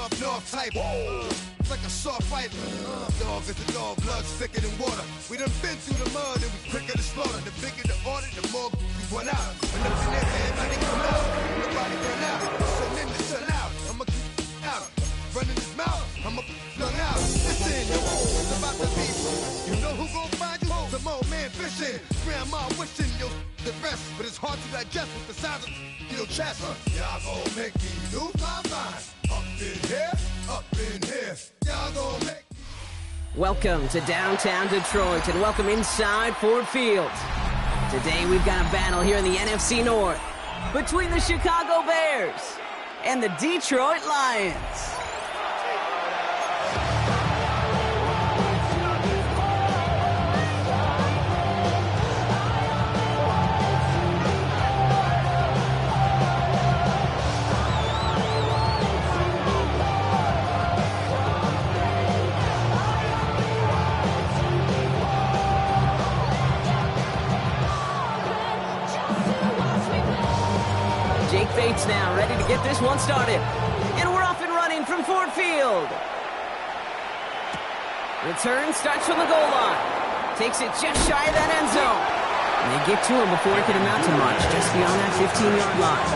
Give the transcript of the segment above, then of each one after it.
up-north type. It's like a soft fight. Dog is a dog, blood's thicker than water. We done been through the mud and we quicker to slaughter. The bigger the order, the more we run out. When up in there, everybody come out. Nobody run out. Sun in the sun out. I'ma keep out. Running his mouth. I'ma flung out. Listen, yo, it's about to be. You know who gon' find you? Some old man fishing. Grandma wishing you the best, but it's hard to digest with the size of your chest. Y'all gon' make me lose my mind. Up in here, up in here. Y'all gon' make. Welcome to downtown Detroit and welcome inside Ford Field. Today we've got a battle here in the NFC North between the Chicago Bears and the Detroit Lions. Bates now ready to get this one started. And we're off and running from Ford Field. Return starts from the goal line. Takes it just shy of that end zone. And they get to him before it can amount to much, just beyond that 15-yard line.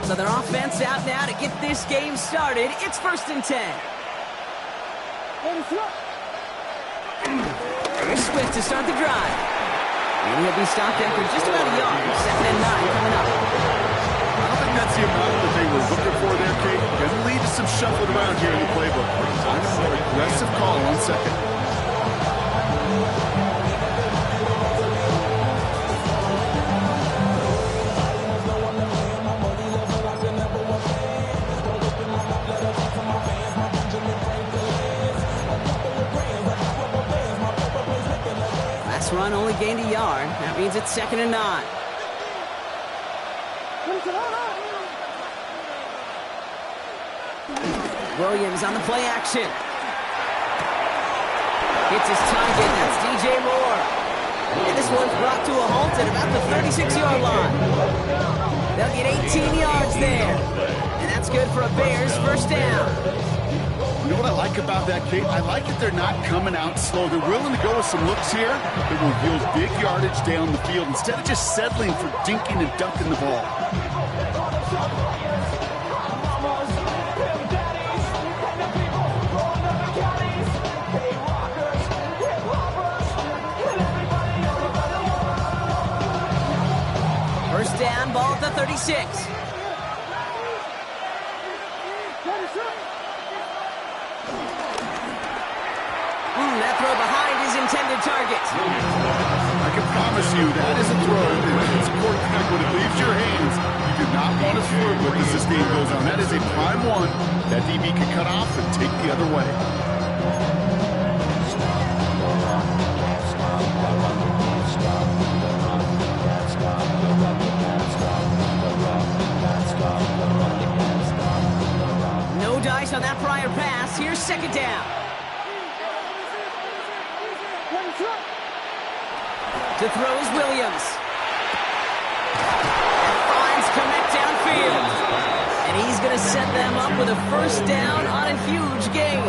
So their offense out now to get this game started. It's 1st and 10. Here's Swift to start the drive. And he'll be stopped after just about a yard. 2nd and 9 coming up. I don't think that's the amount that they were looking for there, Kate. Going to lead to some shuffling around here in the playbook. Kind of an aggressive call on 2nd. Run only gained a yard. That means it's 2nd and 9. Williams on the play action. Gets his target. That's DJ Moore. And this one's brought to a halt at about the 36-yard line. They'll get 18 yards there. And that's good for a Bears 1st down. You know what I like about that, Kate? I like that they're not coming out slow. They're willing to go with some looks here that will yield big yardage down the field instead of just settling for dinking and dunking the ball. First down, ball at the 36. That throw behind his intended target. I can promise you that is a throw that is quarterback when it leaves your hands. You do not want to flirt with as this game goes on. That is a prime one that DB can cut off and take the other way. No dice on that prior pass. Here's 2nd down. To throw is Williams. And finds connect downfield. And he's going to set them up with a 1st down on a huge gain.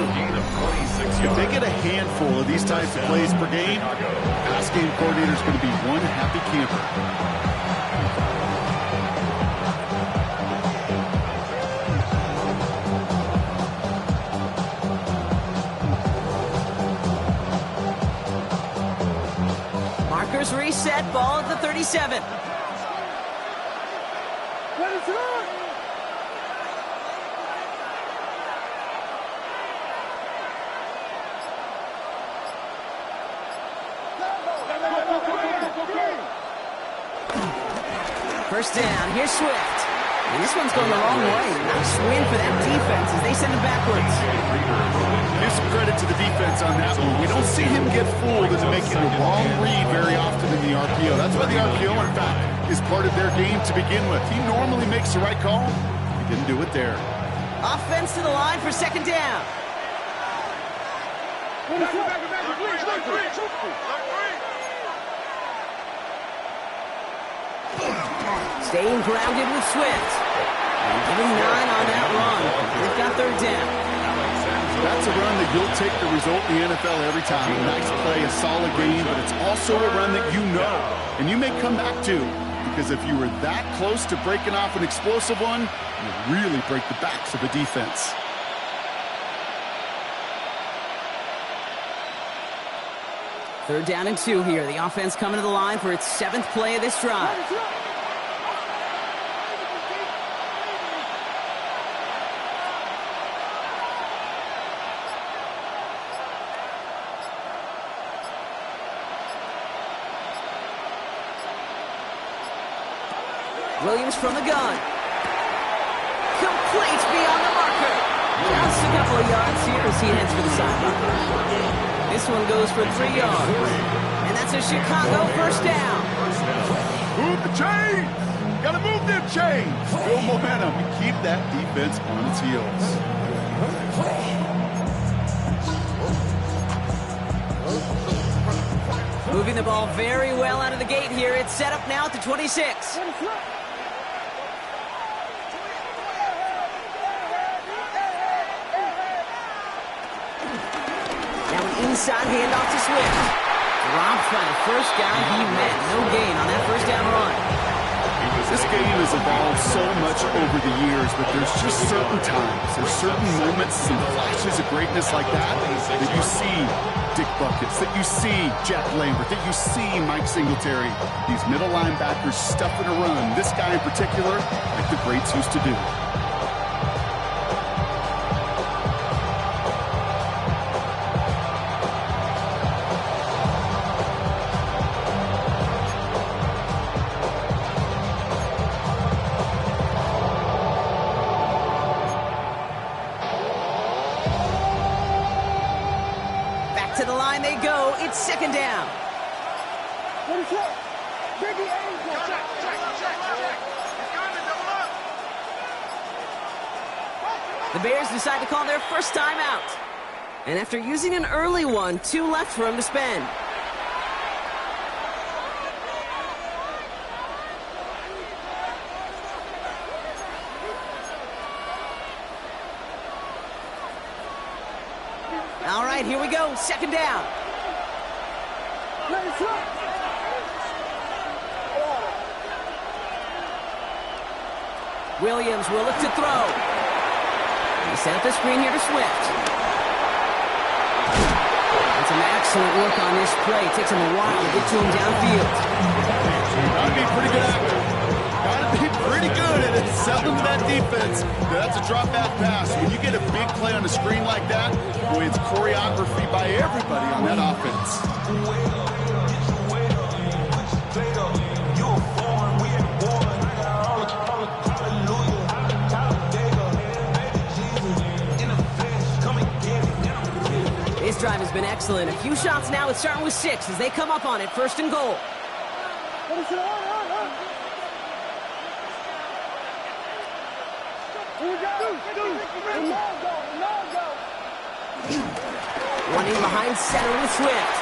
If they get a handful of these types of plays per game, pass game coordinator is going to be one happy camper. Reset, ball at the 37. First down, here's Swift. And this one's going the wrong way. Nice win for that defense as they send it backwards. Give some credit to the defense on that one. We don't see him get fooled into making the wrong read very often in the RPO. That's why the RPO, in fact, is part of their game to begin with. He normally makes the right call. He didn't do it there. Offense to the line for second down. Staying grounded with Swift. And giving 9 on that run. They've got third down. That's a run that you'll take the result in the NFL every time. A nice play, a solid game, but it's also a run that you know and you may come back to, because if you were that close to breaking off an explosive one, you really break the backs of the defense. Third down and 2 here. The offense coming to the line for its 7th play of this drive. Williams from the gun. Complete beyond the marker. Just a couple of yards here as he heads for the sideline. This one goes for 3 yards. And that's a Chicago first down. Move the chains! Gotta move them chains! Build momentum and keep that defense on its heels. Moving the ball very well out of the gate here. It's set up now at the 26. Inside handoff to Swift. Dropped by the first guy he met. No gain on that first down run. This game has evolved so much over the years, but there's just certain times, there's certain moments and flashes of greatness like that you see Dick Buckets, that you see Jack Lambert, that you see Mike Singletary. These middle linebackers stuffing a run. This guy in particular, like the greats used to do. To the line they go. It's second down. The Bears decide to call their first timeout. And after using an early one, 2 left for him to spend. All right, here we go. Second down. Williams will look to throw. He set up the screen here to Swift. That's an excellent work on this play. It takes him a while to get to him downfield. Gotta be pretty good actor. Gotta be pretty good at it. Selling to that defense. That's a drop back pass. When you get a big play on the screen like that, boy, it's choreography by everybody on that offense. This drive has been excellent. A few shots now. It's starting with 6 as they come up on it. First and goal. Running behind center with Swift.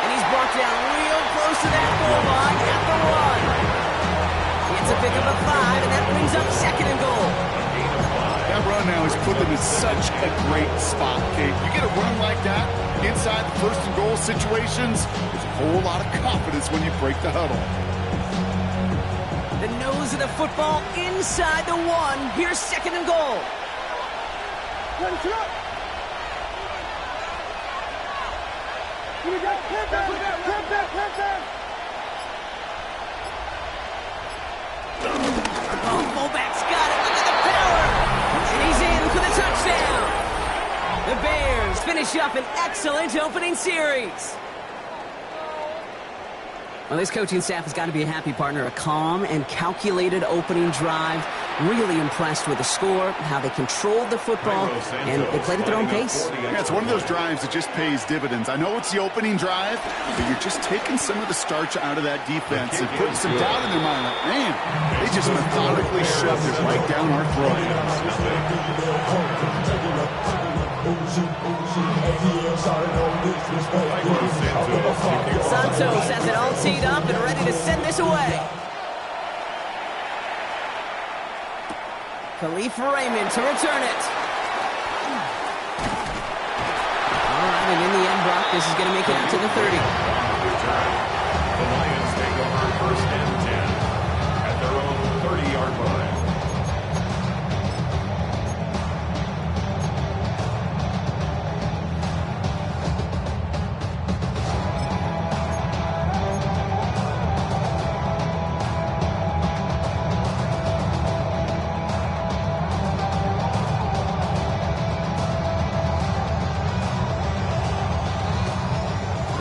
And he's brought down real close to that goal line at the 1. Gets a pick up of 5, and that brings up second and goal. That run now has put them in such a great spot, Kate. You get a run like that inside the first and goal situations, there's a whole lot of confidence when you break the huddle. The nose of the football inside the 1. Here's second and goal. Oh, fullback's got it. Look at the power. And he's in for the touchdown. The Bears finish up an excellent opening series. Well, this coaching staff has got to be a happy partner. A calm and calculated opening drive. Really impressed with the score, how they controlled the football, and they played at their own pace. Yeah, it's one of those drives that just pays dividends. I know it's the opening drive, but you're just taking some of the starch out of that defense and putting some doubt in their mind. Like, man, they just methodically shoved it right down our throat. Santos has it all teed up and ready to send this away. Khalif Raymond to return it. All right, and in the end, Brock, this is going to make it out to the 30. The Lions take over first and 10 at their own 30-yard line.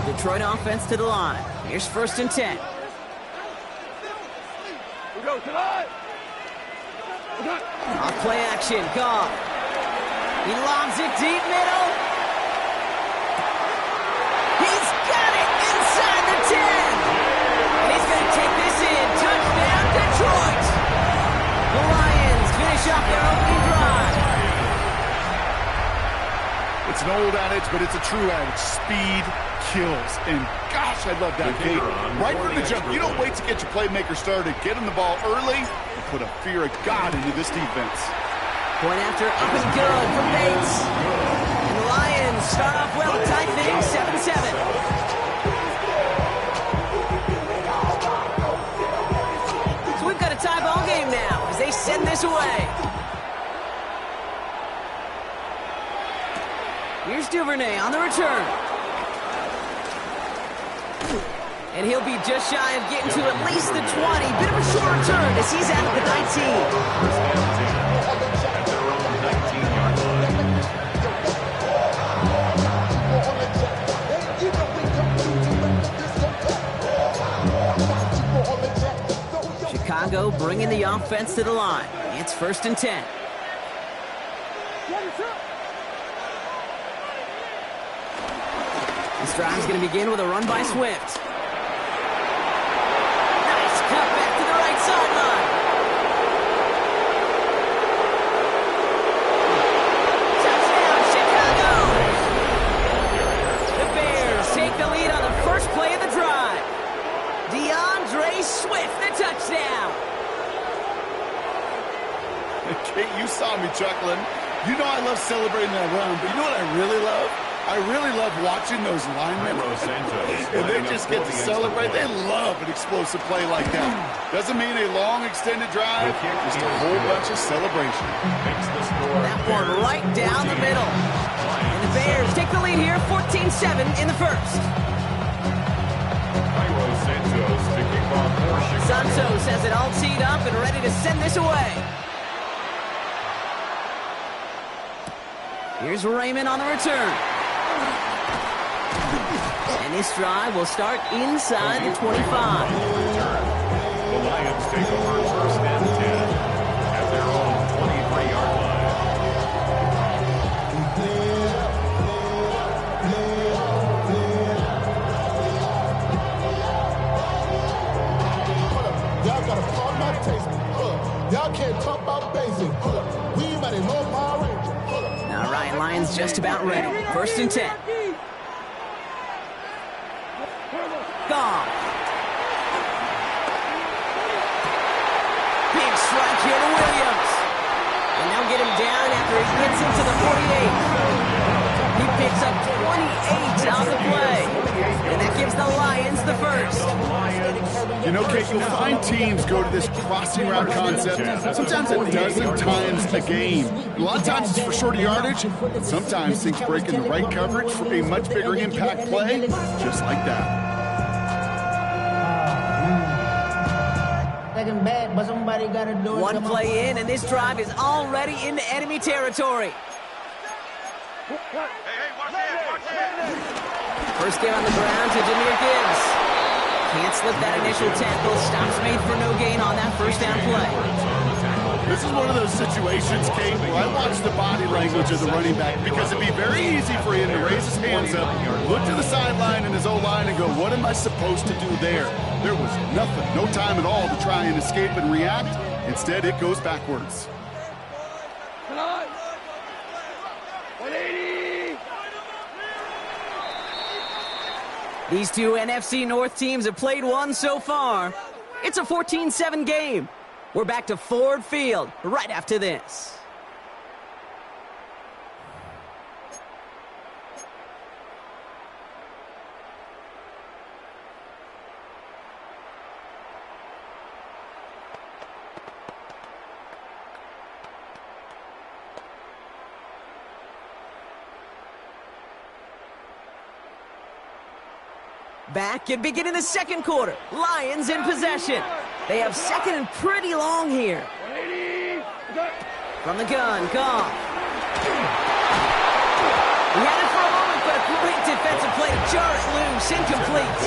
Detroit offense to the line. Here's first and 10. Off play action, Goff. He lobs it deep middle. He's got it inside the 10. And he's going to take this in. Touchdown, Detroit. The Lions finish off their opening drive. It's an old adage, but it's a true adage. Speed kills. And gosh, I love that gate. Right from the jump. You don't wait to get your playmaker started. Get him the ball early and put a fear of God into this defense. Point after up and good from Bates. And the Lions start off well to tie things 7-7. So we've got a tie ball game now as they send this away. Here's Duvernay on the return. And he'll be just shy of getting to at least the 20. Bit of a short return as he's out at the 19. First and 10 at their own 19-yard line. Chicago bringing the offense to the line. It's first and 10. This drive's going to begin with a run by Swift. Nice cut back to the right sideline. Touchdown, Chicago! The Bears take the lead on the first play of the drive. DeAndre Swift, the touchdown. Kate, you saw me chuckling. You know I love celebrating that run, but you know what I really love? I really love watching those linemen. And they just get to celebrate. They love an explosive play like that. Doesn't mean a long extended drive, just a whole bunch of celebration. That one right down the middle. And the Bears take the lead here, 14-7 in the first. Santos has it all teed up and ready to send this away. Here's Raymond on the return. And this drive will start inside the 25. The Lions take over first and 10 at their own 23-yard line. Y'all got to call my taste. Y'all can't talk about basic. We ain't about a low Power Ranger. All right, Lions just about ready. First and 10. Gone. Big strike here to Williams. And they'll get him down after he gets into the 48. He picks up 28 on the play. And that gives the Lions the first. You know, Kate, you'll find teams go to this crossing route concept sometimes a dozen times a game. A lot of times it's for shorter yardage, but sometimes things break in the right coverage for a much bigger impact play, just like that. Bad, but somebody gotta do it. One play in, and this drive is already into enemy territory. First get on the ground to Jahmyr Gibbs. Can't slip that initial tackle. Stops made for no gain on that first down play. This is one of those situations, Kate, where I watch the body language of the running back because it'd be very easy for him to raise his hands up, look to the sideline and his O-line and go, what am I supposed to do there? There was nothing, no time at all to try and escape and react. Instead, it goes backwards. These two NFC North teams have played one so far. It's a 14-7 game. We're back to Ford Field right after this. Back and beginning the second quarter. Lions in possession. They have second and pretty long here. From the gun, Goff. He had it for a moment, but a great defensive play to jar it loose. Incomplete.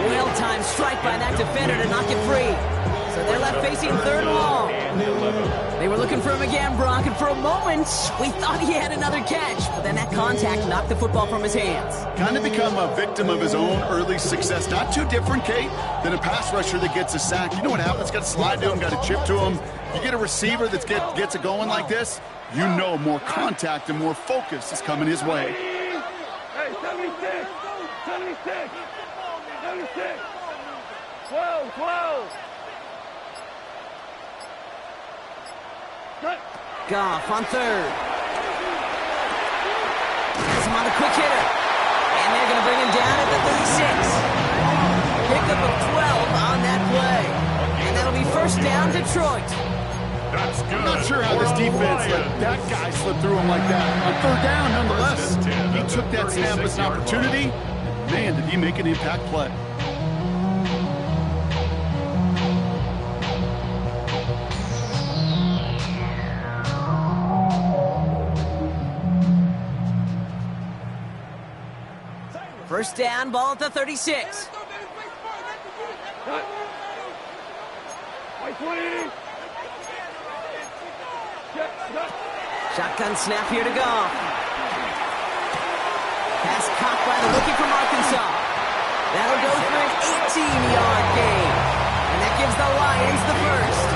Well-timed strike by that defender to knock it free. So they're left facing third and long. They were looking for him again, Brock, and for a moment, we thought he had another catch. But then that contact knocked the football from his hands. Kind of become a victim of his own early success. Not too different, Kate, than a pass rusher that gets a sack. You know what happens? Got to slide to him, got to chip to him. You get a receiver that gets it going like this, you know more contact and more focus is coming his way. Hey, 76! 76! 76! 12! 12! Goff on third. Has him on a quick hitter. And they're going to bring him down at the 36. Pickup of 12 on that play. And that'll be first down, Detroit. That's good. I'm not sure how this defense let that guy slip through him like that. On third down, nonetheless, he took that snap as an opportunity. Man, did he make an impact play. First down, ball at the 36. Shotgun snap here to Goff. Pass caught by the rookie from Arkansas. That'll go for an 18-yard gain. And that gives the Lions the first.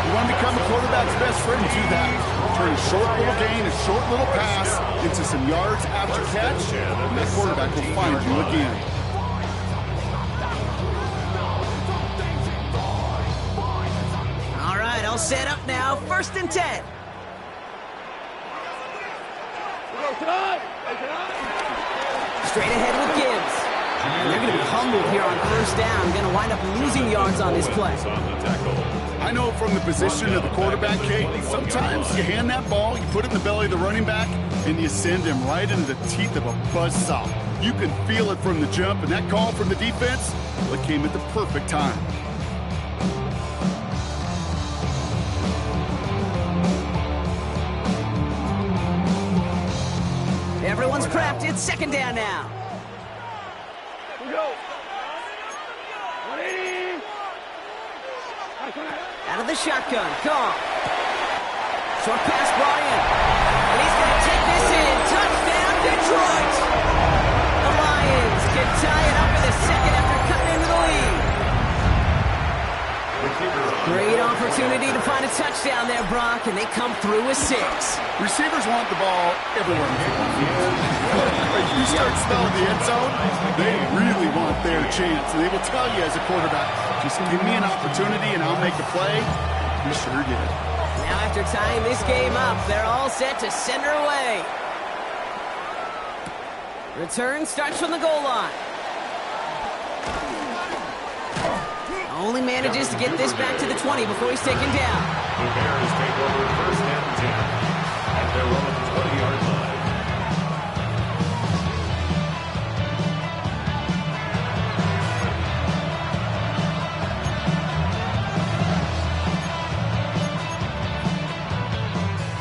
You want to become a quarterback's best friend, do that. Turn a short little gain, a short little pass into some yards after catch, and that quarterback will find you again. All right, all set up now. First and 10. Straight ahead with Gibbs. And they're going to be humbled here on first down. Going to wind up losing yards on this play. I know from the position of the quarterback, Kate, sometimes you hand that ball, you put it in the belly of the running back, and you send him right into the teeth of a buzzsaw. You can feel it from the jump, and that call from the defense, well, it came at the perfect time. Everyone's prepped. It's second down now. Here we go. 180. Out of the shotgun. Goff. Short pass brought in. And he's going to take this in. Touchdown, Detroit. The Lions can tie it up in the second after cutting into the lead. Great opportunity to find a touchdown there, Brock, and they come through with 6. Receivers want the ball everywhere. If you start smelling the end zone, they really want their chance. And they will tell you as a quarterback, just give me an opportunity and I'll make a play. He sure did. Now after tying this game up, they're all set to send her away. Return starts from the goal line. Only manages to get this back to the 20 before he's taken down. The Bears take over first and 10 at their own 20-yard line.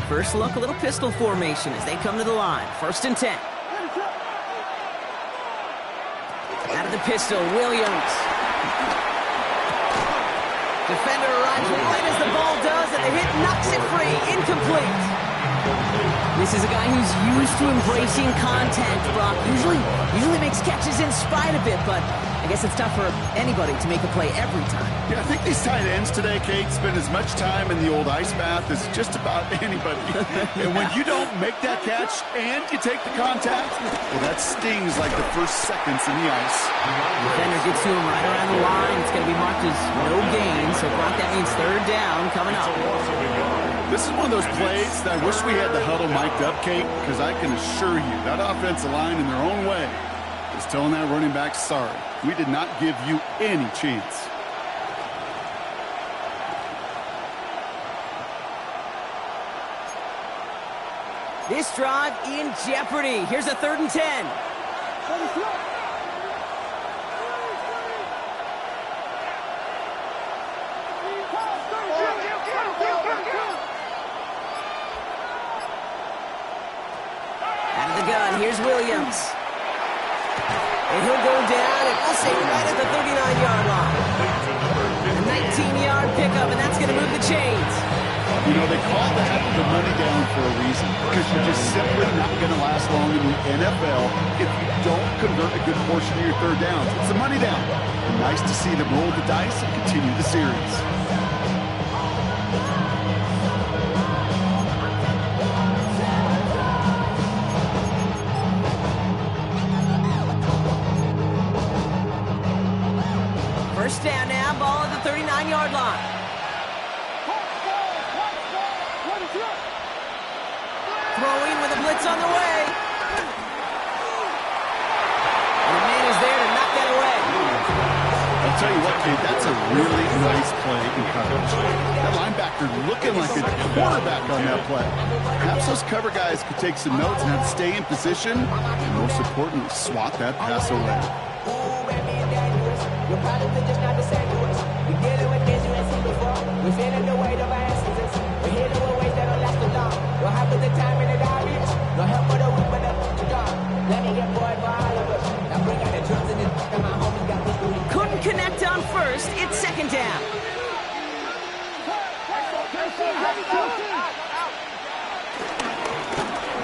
First look, a little pistol formation as they come to the line. First and 10. Out of the pistol, Williams. Defender arrives right as the ball does, and the hit knocks it free. Incomplete. This is a guy who's used to embracing contact, Brock. Usually makes catches in spite of it, but I guess it's tough for anybody to make a play every time. Yeah, I think these tight ends today, Kate, spend as much time in the old ice bath as just about anybody. And when you don't make that catch and you take the contact, well, that stings like the first seconds in the ice. Defender gets to him right around the line. It's going to be marked as no gain, so Brock, that means third down coming up. This is one of those plays that I wish we had the huddle mic'd up, Kate, because I can assure you that offensive line in their own way is telling that running back, sorry, we did not give you any chance. This drive in jeopardy. Here's a 3rd and 10. Out of the gun, here's Williams. And he'll go down, and we'll say right at the 39-yard line. A 19-yard pickup, and that's going to move the chains. You know, they call that the money down for a reason, because you're just simply not going to last long in the NFL if you don't convert a good portion of your third downs. It's the money down. And nice to see them roll the dice and continue the series. First down now, ball at the 39-yard line. Throwing with a blitz on the way. And the man is there to knock that away. I'll tell you what, kid, that's a really nice play in coverage. That linebacker looking like a quarterback on that play. Perhaps those cover guys could take some notes and have to stay in position, and most importantly, swat that pass away. Your problems are just not the same to us. We're dealing with things you ain't seen before. We're feeling the weight of our incidents. We're hitting with ways that don't last too long. Don't have the time in the garbage. No help for the weak, but the gone. Let me get bored for all of us. Now bring out the drums and the my homies got me doing. Couldn't connect on first. It's 2nd down.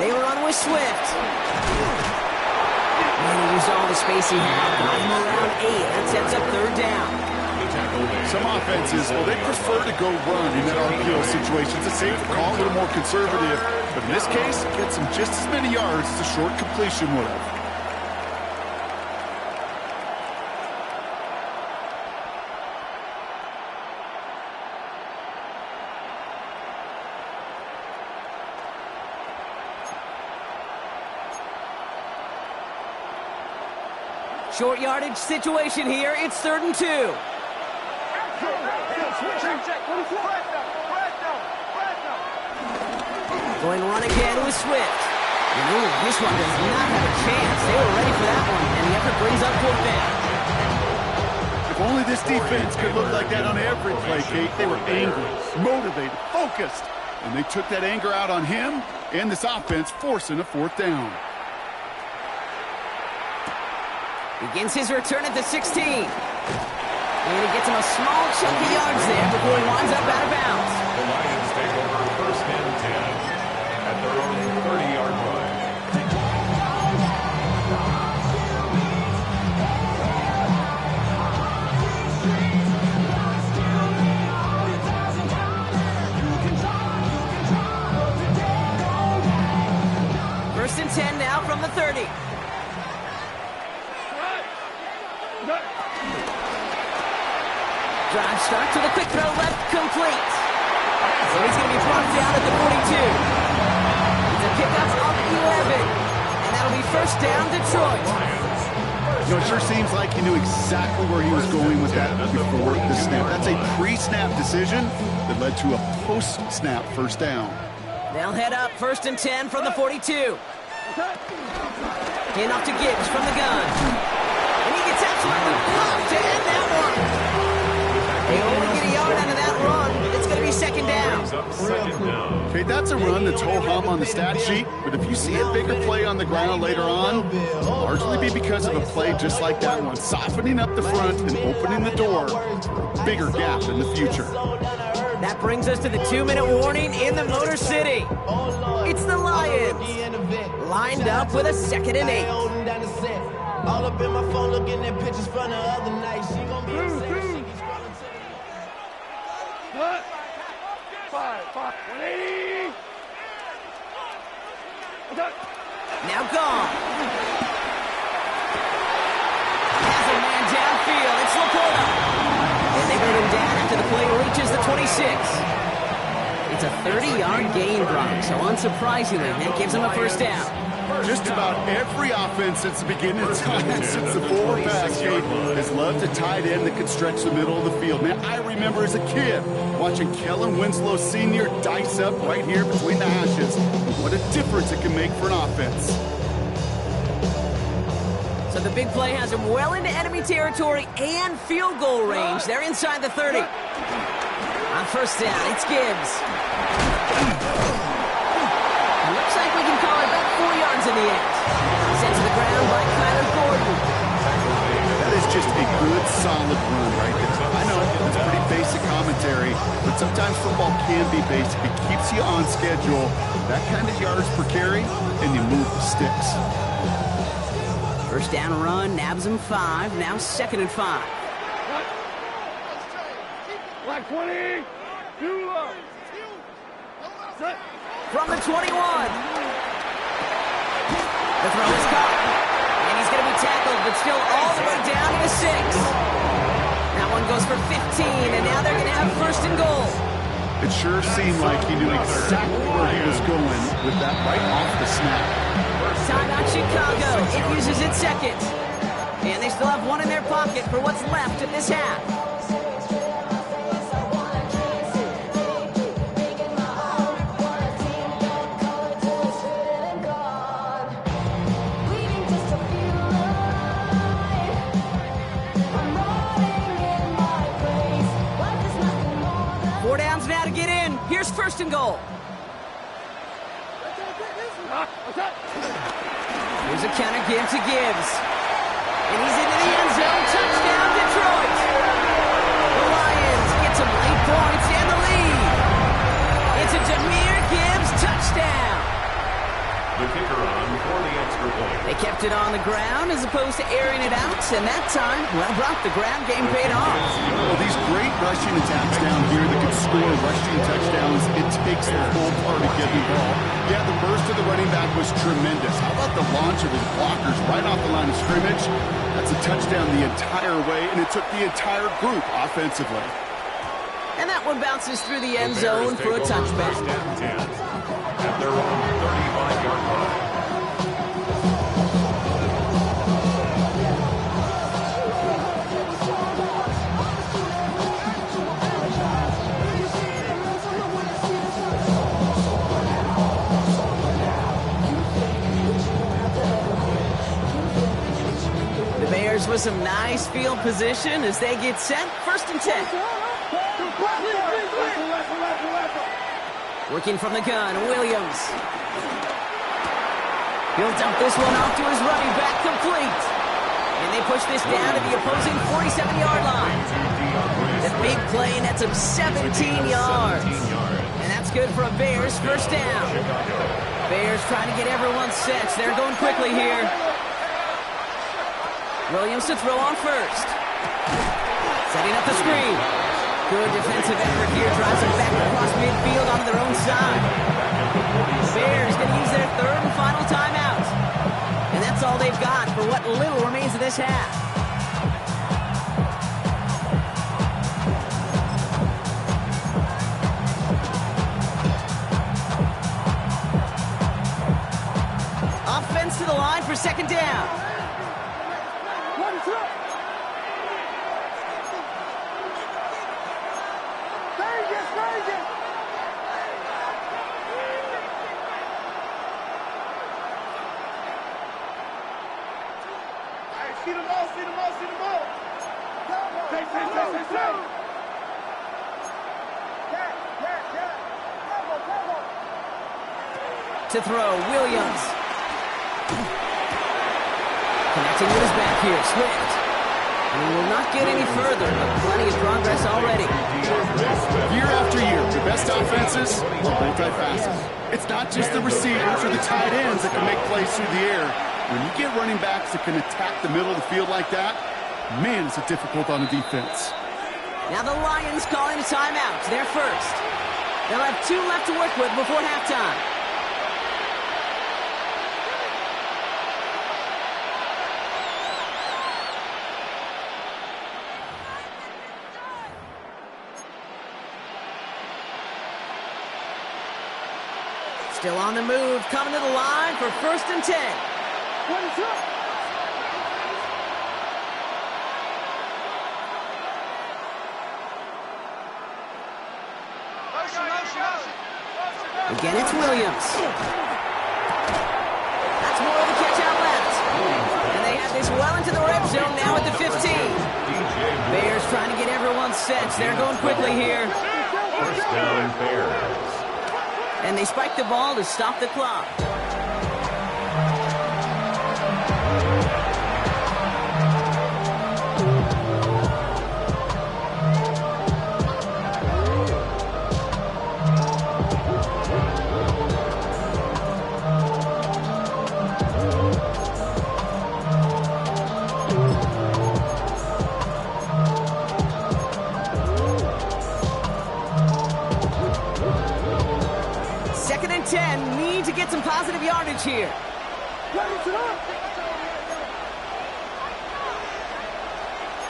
They run with Swift. And he used all the space he had. I'm around 8. That sets up 3rd down. Some offenses, well, they prefer to go run in that RPO situation. It's a safer call, a little more conservative. But in this case, it gets them just as many yards as a short completion would have. Short yardage situation here. It's 3rd and 2. Going to run again with Swift. And ooh, this one does not have a chance. They were ready for that one, and the effort brings up 4th down. If only this defense could look like that on every play, Kate. They were angry, motivated, focused, and they took that anger out on him and this offense, forcing a 4th down. Begins his return at the 16. And he gets him a small chunk of yards there before he winds up out of bounds. The Lions take over 1st and 10 at their own 30-yard line. First and 10 now from the 30. Drive start to the quick throw left, complete. So he's going to be brought down at the 42. It's a pickup of 11. And that'll be 1st down, Detroit. You know, it sure seems like he knew exactly where he was going with that before the snap. That's a pre-snap decision that led to a post-snap 1st down. They'll head up 1st and 10 from the 42. Hand off to Gibbs from the gun. And he gets absolutely pumped to end that one. They only get a yard out of that run. It's going to be 2nd down. Okay, Hey, that's a run that's ho-hum on the stat sheet, but if you see a bigger play on the ground later on, it'll largely be because of a play just like that one, softening up the front and opening the door for a bigger gap in the future. That brings us to the 2-minute warning in the Motor City. It's the Lions, lined up with a 2nd and 8. All up in my phone looking at pictures from the other night. She gon' be upset. What? 180. Now gone. Has a man downfield. It's Laporta. And they bring him down after the play reaches the 26. It's a 30-yard gain, Brock, so unsurprisingly, that gives him a first down. Just about every offense since the beginning of time, since the forward pass game, has loved a tight end that could stretch the middle of the field. Man, I remember as a kid watching Kellen Winslow Sr. dice up right here between the hashes. What a difference it can make for an offense. So the big play has him well into enemy territory and field goal range. They're inside the 30. On first down, it's Gibbs. Looks like we can call it about 4 yards in the end. Sent to the ground by Kyler Gordon. That is just a good, solid run right there. I know it's pretty basic commentary, but sometimes football can be basic. It keeps you on schedule. That kind of yards per carry, and you move the sticks. First down run, nabs him 5. Now 2nd and 5. Black 20. Set. From the 21. The throw is caught. And he's going to be tackled, but still all the way down to the 6. That one goes for 15, and now they're going to have 1st and goal. It sure seemed like he knew exactly where he was going with that right off the snap. Timeout Chicago. It uses its 2nd. And they still have 1 in their pocket for what's left of this half. Here's 1st and goal. Here's a counter give to Gibbs. And he's into the end zone. Touchdown, Detroit. The Lions get some late points and the lead. It's a Jahmyr Gibbs touchdown. The kicker on for the extra point. They kept it on the ground as opposed to airing it out, and that time, well, Brock, the ground game paid off. Well, these great rushing attacks down here that can score rushing touchdowns, it takes the whole party to get involved. Yeah, the burst of the running back was tremendous. How about the launch of his blockers right off the line of scrimmage? That's a touchdown the entire way, and it took the entire group offensively. And that one bounces through the end zone for a touchback. First and 10 at their own 35-yard line. The Bears with some nice field position as they get set. 1st and 10. Working from the gun, Williams. He'll dump this one off to his running back, complete. And they push this down to the opposing 47-yard line. The big play nets him 17 yards. And that's good for a Bears 1st down. Bears trying to get everyone set. They're going quickly here. Williams to throw on 1st. Setting up the screen. Good defensive effort here. Drives them back across midfield onto their own side. Bears going to use their 3rd and final timeout. And that's all they've got for what little remains of this half. Offense to the line for 2nd down. See the ball, see the ball, see the ball. Take. to throw. Williams. Connecting with his back here. Swift. And he will not get any further, but plenty of progress already. Year after year, the best offenses are multifaceted. It's not just the receivers or the tight ends that can make plays through the air. When you get running backs that can attack the middle of the field like that, man, it's difficult on the defense. Now the Lions calling a timeout. They're first. They'll have 2 left to work with before halftime. Still on the move, coming to the line for 1st and 10. Again, it's Williams. That's more of a catch out left. And they have this well into the red zone now at the 15. Bears trying to get everyone set. They're going quickly here. First down, Bears. And they spike the ball to stop the clock. Need to get some positive yardage here.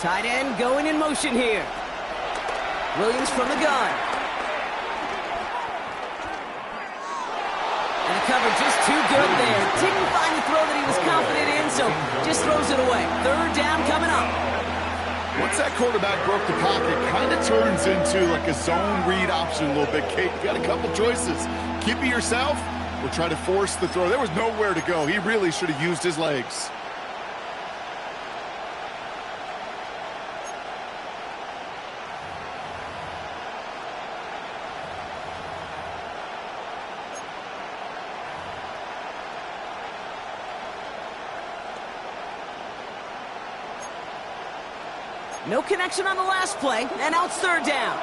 Tight end going in motion here. Williams from the gun. And the cover just too good there. Didn't find the throw that he was confident in, so just throws it away. 3rd down coming up. Once that quarterback broke the pocket, kind of turns into like a zone read option a little bit. Kate, you got a couple choices. Keep it yourself or try to force the throw. There was nowhere to go. He really should have used his legs. No connection on the last play, and now it's 3rd down.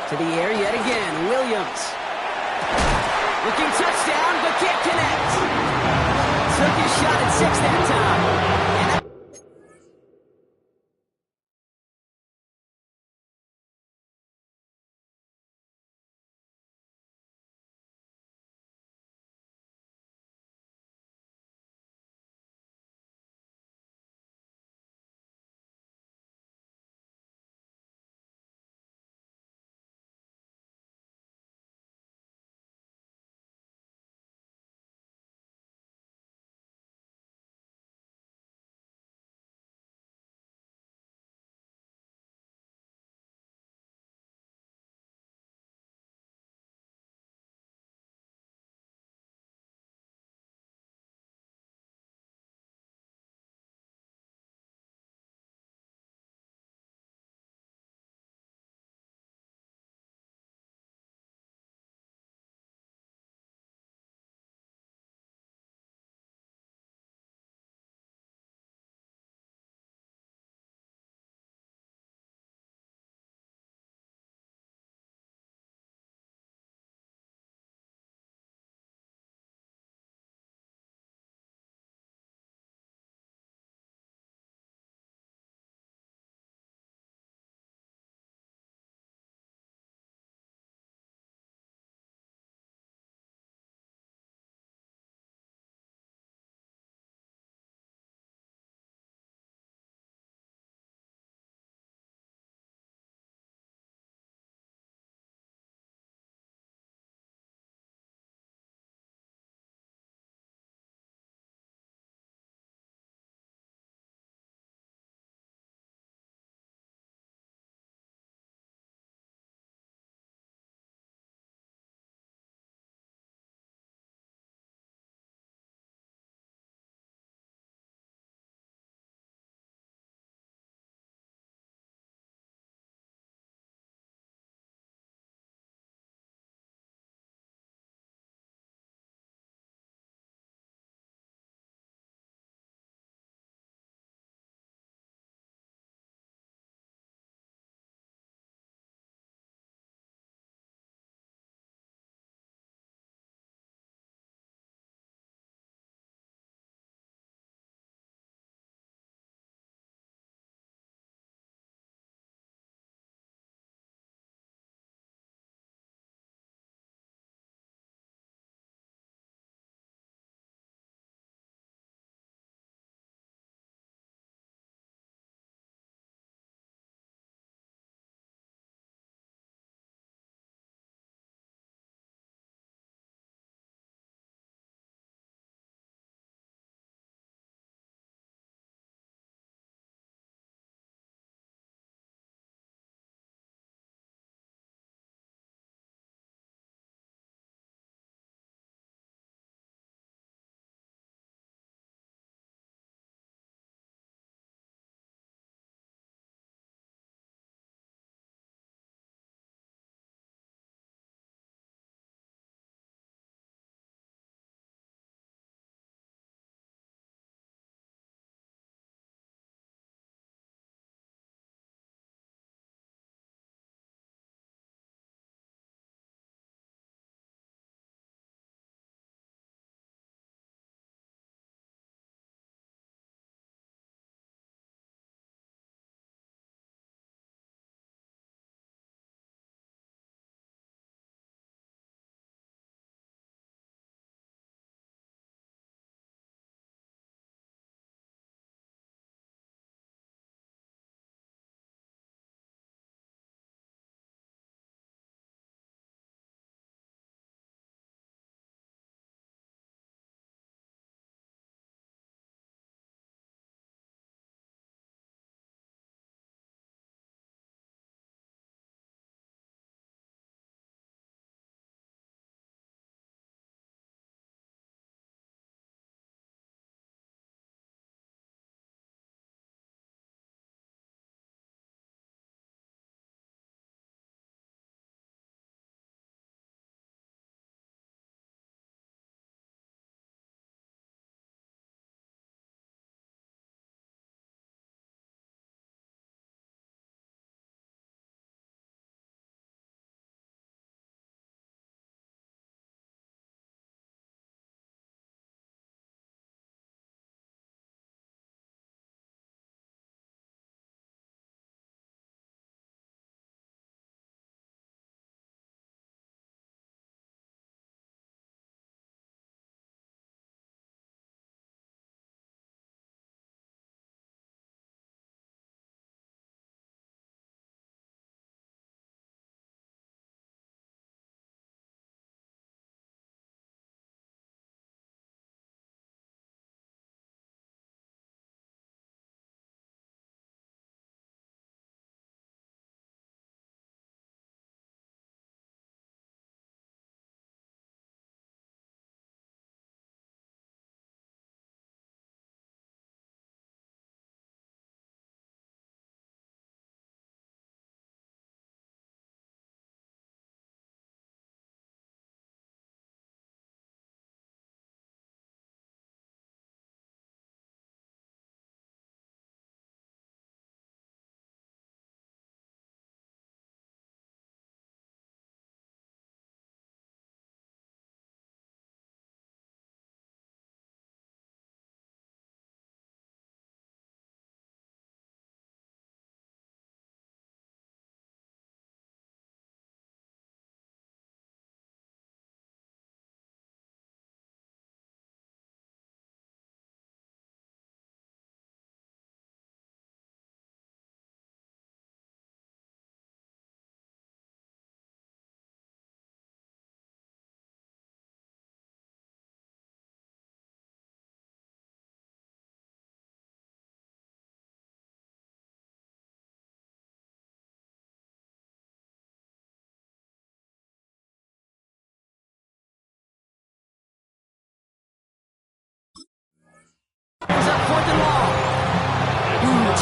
To the air yet again, Williams. Looking touchdown, but can't connect. Took his shot at 6 that time.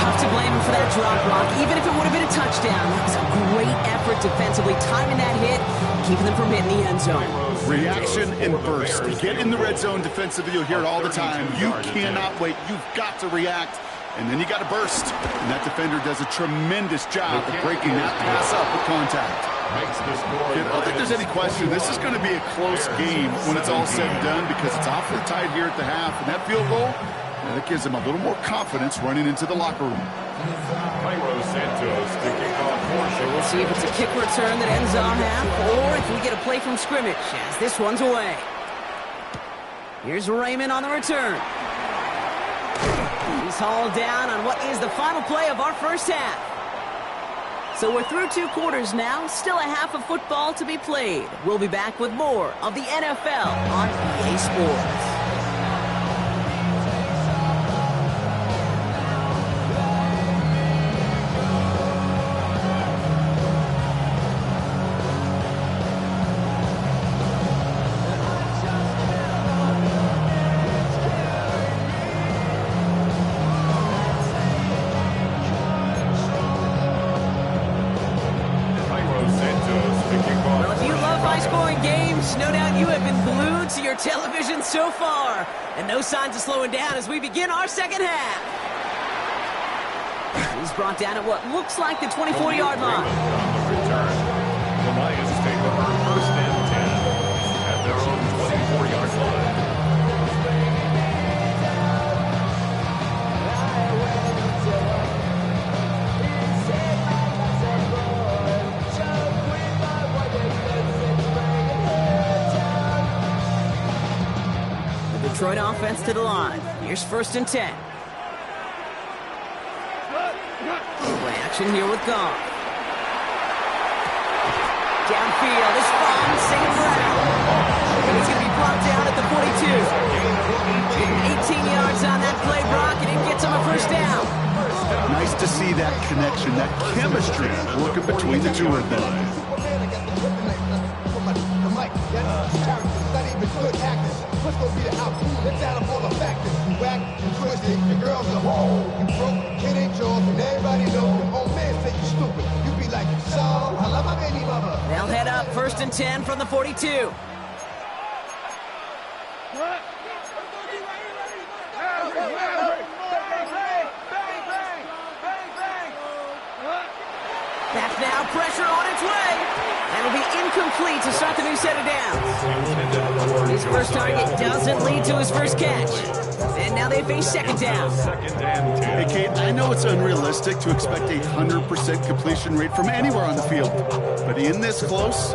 Tough to blame him for that drop block, even if it would have been a touchdown. That was a great effort defensively, timing that hit, keeping them from hitting the end zone. Reaction and burst. You get in the red zone defensively, you'll hear it all the time. You cannot wait. You've got to react, and then you got to burst. And that defender does a tremendous job of breaking that pass up with contact. I don't think there's any question. This is going to be a close game when it's all said and done because it's awfully tight here at the half. And that field goal, that gives them a little more confidence running into the locker room. So we'll see if it's a kick return that ends our half or if we get a play from scrimmage as this one's away. Here's Raymond on the return. He's hauled down on what is the final play of our first half. So we're through 2 quarters now, still a half of football to be played. We'll be back with more of the NFL on EA Sports. No doubt you have been glued to your television so far. And no signs of slowing down as we begin our second half. He's brought down at what looks like the 24-yard line. On the return, the Lions take over first and 10 at their own 24-yard line. Detroit offense to the line. Here's first and 10. Play action here with Goff. Downfield, this bomb singing around. And he's going to be brought down at the 42. 18 yards on that play, Brock, and it gets him a first down. Nice to see that connection, that chemistry working between the two of them. What's gonna be the outcome? Let's add up all the factors. You whack, you twisted, your girl's a hoe. You broke, kid ain't yours, and everybody knows. Your old man say you stupid. You be like, so, I love my baby mama. They'll head up first and 10 from the 42. Back now, pressure on its way. That'll be incomplete to start the new set of downs. His first target doesn't lead to his first catch. And now they face second down. Hey, Kate, I know it's unrealistic to expect a 100% completion rate from anywhere on the field. But in this close,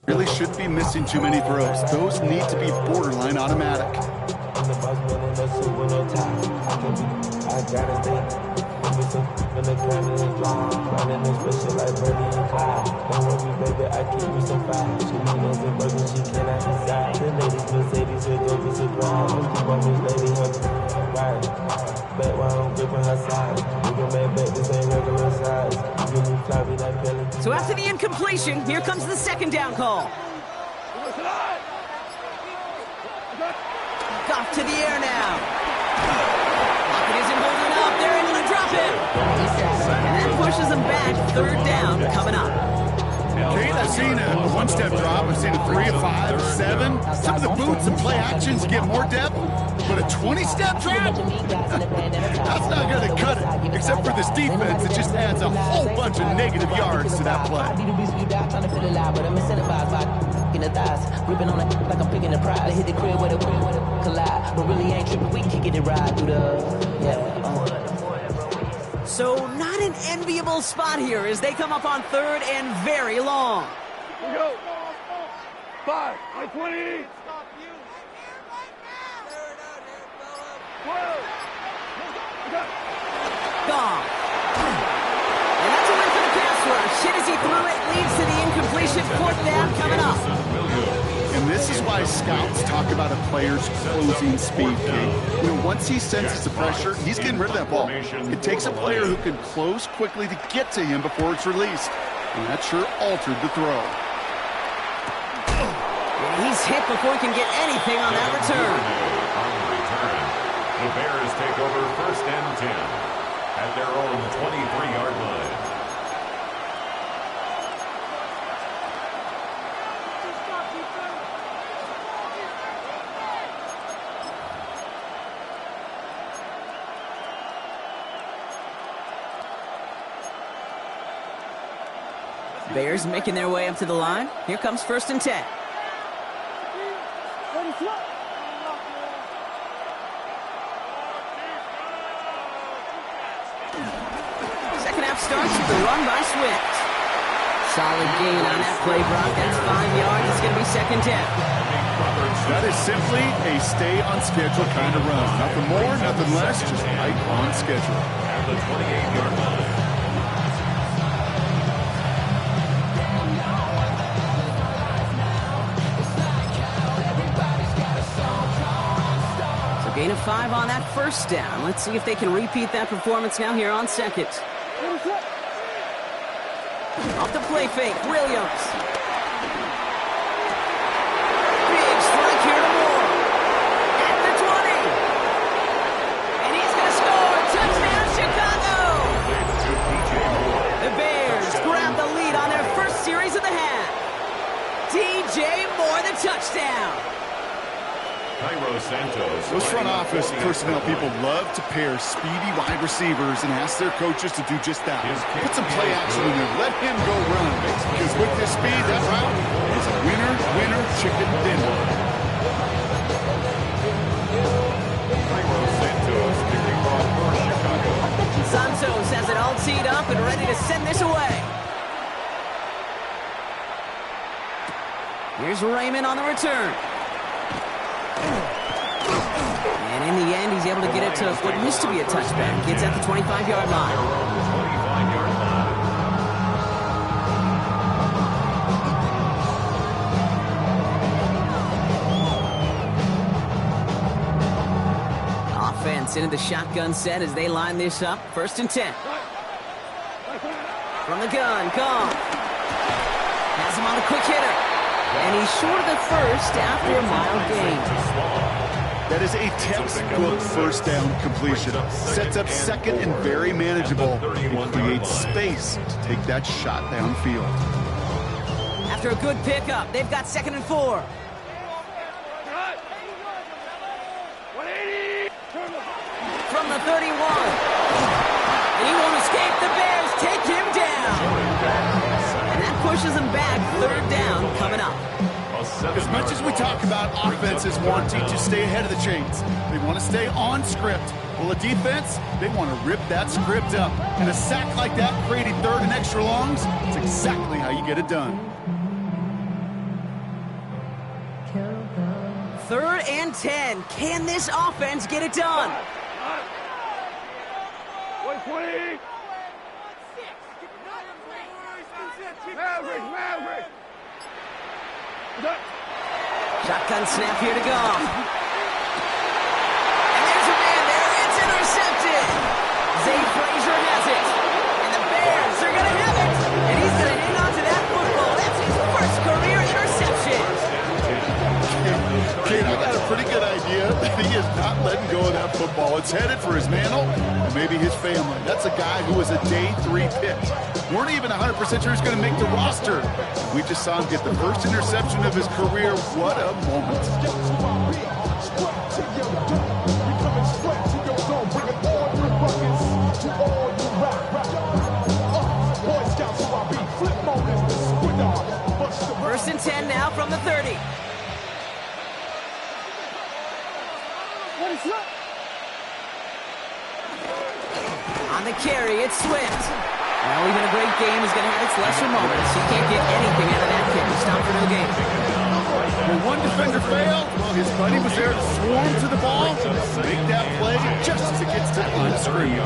really shouldn't be missing too many throws. Those need to be borderline automatic. So after the incompletion, here comes the second down call. to the air now. Pocket isn't holding up. They're able to drop it. And that pushes them back. Third down coming up. Kate, I've seen a one-step drop. I've seen a 3, a 5, a 7. Some of the boots and play actions get more depth, but a 20-step drop? That's not going to cut it. Except for this defense, it just adds a whole bunch of negative yards to that play. Ripping on it like I'm picking a prize. I hit the crib with a collide, but really ain't tripping. We kicking it right through the So not an enviable spot here as they come up on third and very long. We go. 5, 20. Gone. And that's a win for the pass rush. Hit as he threw it, leads to the incompletion. Fourth down coming up. And this is why scouts talk about a player's closing speed, Kate. You know, once he senses the pressure, he's getting rid of that ball. It takes a player who can close quickly to get to him before it's released. And that sure altered the throw. And he's hit before he can get anything on that return. The Bears take over first and 10 at their own 23-yard line. Bears making their way up to the line. Here comes first and 10. Second half starts with a run by Swift. Solid gain on that play, Brock. That's 5 yards. It's going to be second down. That is simply a stay on schedule kind of run. Nothing more, nothing less, just right on schedule. At the 28-yard line. Gain of 5 on that first down. Let's see if they can repeat that performance now here on second. Off the play fake, Williams. Big strike here to Moore. At the 20. And he's going to score. Touchdown, Chicago. The Bears grab the lead on their first series of the half. DJ Moore, the touchdown. Those front office personnel people love to pair speedy wide receivers and ask their coaches to do just that. Put some play action in there. Let him go run. Because with his speed, that route is a winner, winner, chicken dinner. Santos has it all teed up and ready to send this away. Here's Raymond on the return. And in the end, he's able to get it to what used to be a touchback. It's at the 25-yard line. Offense into the shotgun set as they line this up. First and 10. From the gun, Goff. Has him on a quick hitter. And he's short of the first after a mild gain. That is a textbook first down completion. Sets up second and very manageable. It creates space to take that shot downfield. After a good pickup, they've got second and 4. From the 31. And he won't escape. The Bears take him down. And that pushes him back. Third down coming up. As much as we talk about offenses wanting to stay ahead of the chains, they want to stay on script. Well, a defense, they want to rip that script up. And a sack like that, creating third and extra longs, it's exactly how you get it done. Third and 10. Can this offense get it done? 120. Maverick. Shotgun snap here to go. And there's a man there. It's intercepted. Zay Frazier has it. And the Bears are going to have it. And he's going to hang on to that football. That's his first career interception. Kate, I got a pretty good idea that he is football. It's headed for his mantle and maybe his family. That's a guy who was a day 3 pick. Weren't even 100% sure he's going to make the roster. We just saw him get the first interception of his career. What a moment. First and 10 now from the 30. On the carry, it's Swift. Well, even a great game is going to have its lesser moments. You can't get anything out of that kick. Stop for no gain. When one defender failed, well, his buddy was there to swarm to the ball, make that play just as it gets to the line of scrimmage.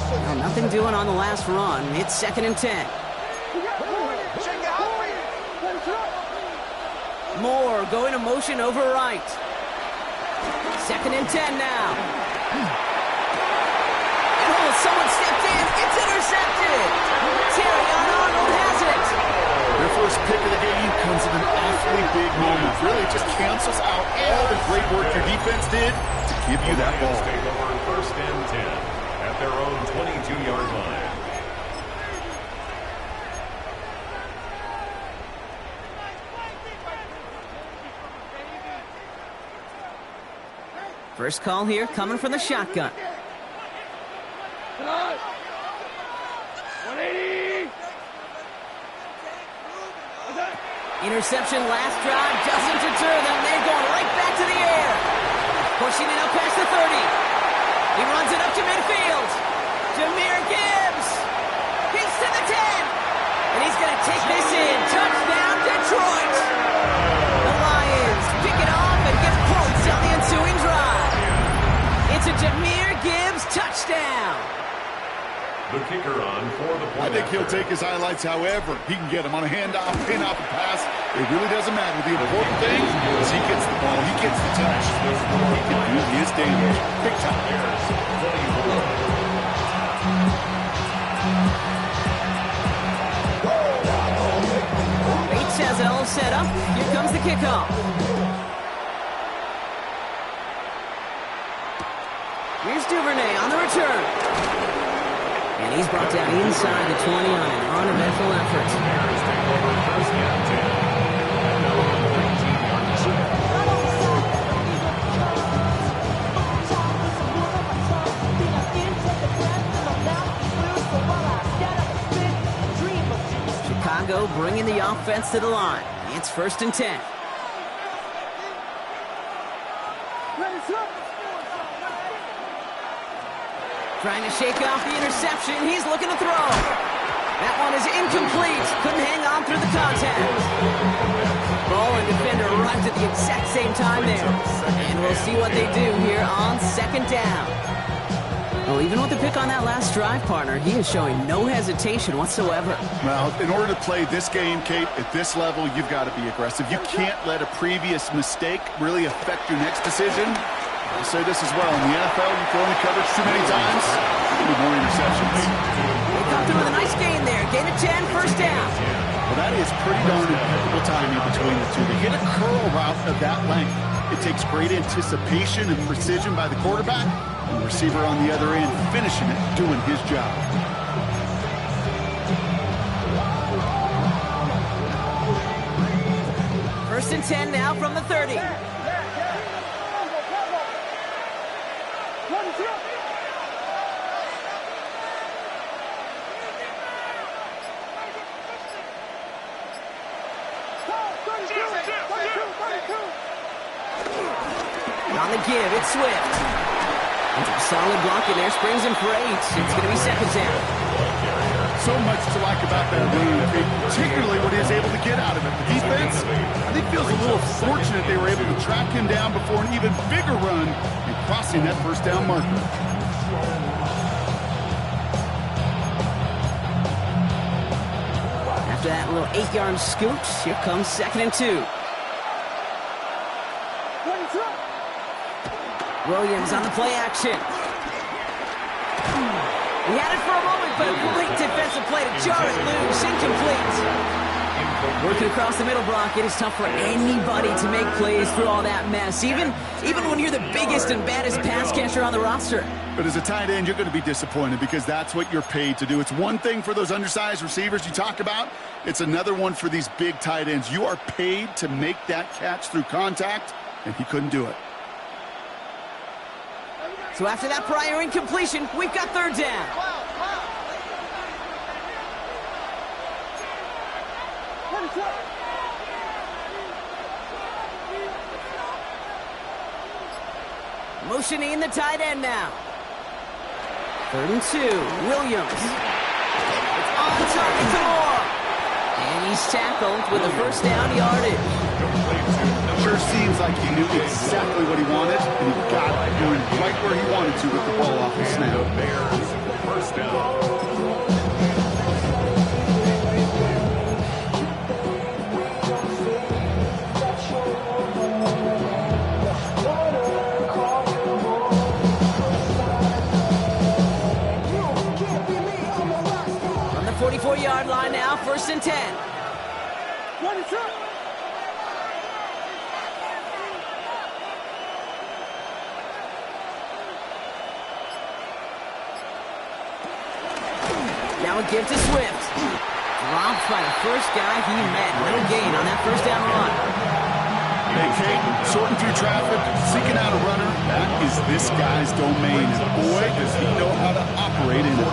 Well, nothing doing on the last run. It's 2nd and 10. Moore going to motion over right. 2nd and 10 now. Oh, someone stepped in. It's intercepted. Terry Arnold has it. Their first pick of the game comes at an awfully big moment. Really just cancels out all the great work your defense did to give you that ball. Take over 1st and 10 at their own 22-yard line. First call here coming from the shotgun. Interception last drive doesn't deter them. They're going right back to the air. Pushing it up past the 30. He runs it up to midfield. Jahmyr Gibbs. He's to the 10. And he's going to take this in. Touchdown, Detroit. The Lions pick it off and get points on the ensuing drive. It's a Jahmyr Gibbs touchdown. The kicker on for the point. I think he'll take his highlights however he can get them on a handoff, pin off a pass. It really doesn't matter. The important thing is he gets the ball, he gets the touch. He can do his damage. Big time. Bates has it all set up. Here comes the kickoff. Here's Duvernay on the return. And he's brought down inside the 20 on an uneventful effort. Chicago bringing the offense to the line. It's 1st and 10. Trying to shake off the interception. He's looking to throw. That one is incomplete. Couldn't hang on through the contact. Ball and defender arrived at the exact same time there. And we'll see what they do here on 2nd down. Well, even with the pick on that last drive, partner, he is showing no hesitation whatsoever. Well, in order to play this game, Kate, at this level, you've got to be aggressive. You can't let a previous mistake really affect your next decision. I'll say this as well. In the NFL, you throw in coverage too many times, you need more interceptions. They come through with a nice gain there. Gain of 10, 1st down. Well, that is pretty darn impeccable timing between the two. They hit a curl route of that length. It takes great anticipation and precision by the quarterback, and the receiver on the other end finishing it, doing his job. First and 10 now from the 30. On the give, it's Swift. Solid block in there, springs him for 8. It's going to be 2nd down. So much to like about that run, particularly what he was able to get out of it. The defense, I think, feels a little fortunate they were able to track him down before an even bigger run and crossing that 1st down marker. After that little 8-yard scoot, here comes 2nd and 2. Williams on the play action. He had it for a moment, but a great defensive play to jar it loose. Incomplete. Working across the middle, Brock, it is tough for anybody to make plays through all that mess, even when you're the biggest and baddest pass catcher on the roster. But as a tight end, you're going to be disappointed because that's what you're paid to do. It's one thing for those undersized receivers you talk about. It's another one for these big tight ends. You are paid to make that catch through contact, and he couldn't do it. So after that prior incompletion, we've got third down. Motioning the tight end now. 3rd and 2. Williams. It's on target to Moore. And he's tackled with a first down yardage. Sure seems like he knew exactly what he wanted, and he got it going right where he wanted to with the ball off the snap. The Bears, first down. On the 44-yard line now, 1st and 10. Now a give to Swift. Dropped by the first guy he met. Little gain on that first down run. Hey, Kate, sorting through traffic, seeking out a runner, that is this guy's domain. And boy, does he know how to operate in it.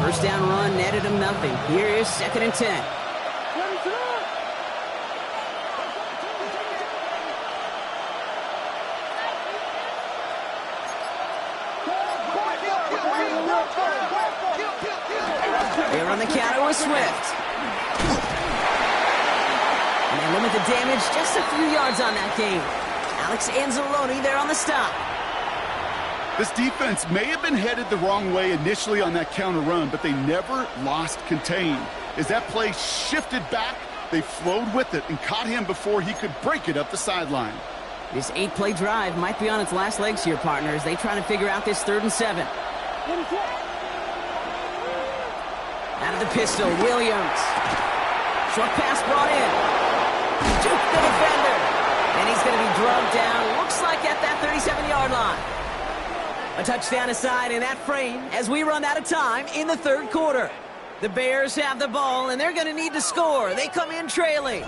First down run netted him nothing. Here is 2nd and 10. They run the counter with Swift. And they limit the damage just a few yards on that game. Alex Anzalone there on the stop. This defense may have been headed the wrong way initially on that counter run, but they never lost contain. As that play shifted back, they flowed with it and caught him before he could break it up the sideline. This 8-play drive might be on its last legs here, partners. They try to figure out this 3rd and 7. Out of the pistol, Williams. Short pass brought in. Juke the defender. And he's going to be drugged down, looks like at that 37-yard line. A touchdown aside in that frame as we run out of time in the 3rd quarter. The Bears have the ball, and they're going to need to score. They come in trailing.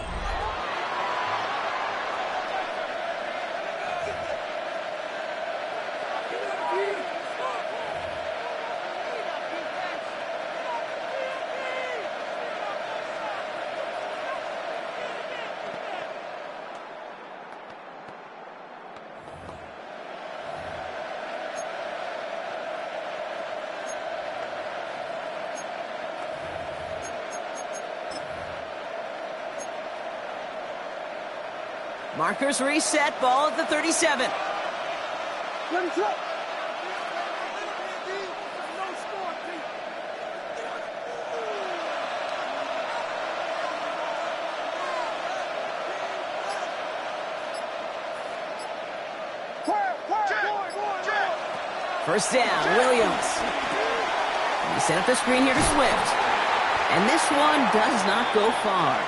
Markers reset, ball at the 37. First down, Williams. He set up the screen here to Swift. And this one does not go far.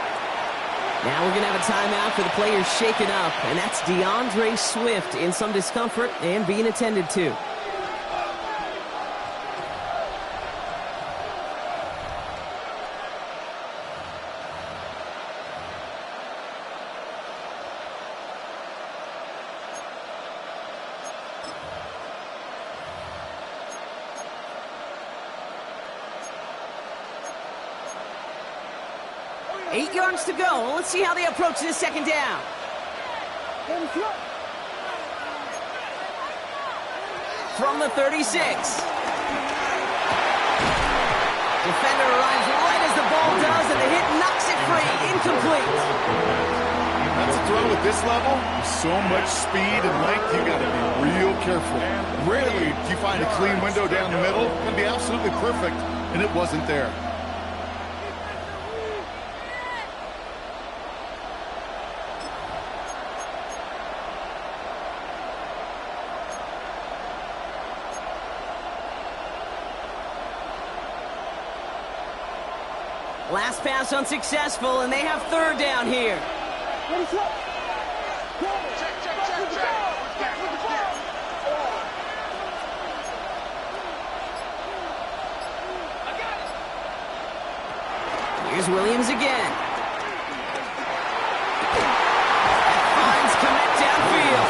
Now we're going to have a timeout for the players shaken up, and that's DeAndre Swift in some discomfort and being attended to. Eight yards to go. Let's see how they approach this 2nd down. From the 36. Defender arrives right as the ball does, and the hit knocks it free. Incomplete. That's a throw at this level. With so much speed and length, you got to be real careful. Rarely do you find a clean window down the middle. It can be absolutely perfect, and it wasn't there. Last pass unsuccessful, and they have third down here. Here's Williams again. Finds Kmet downfield.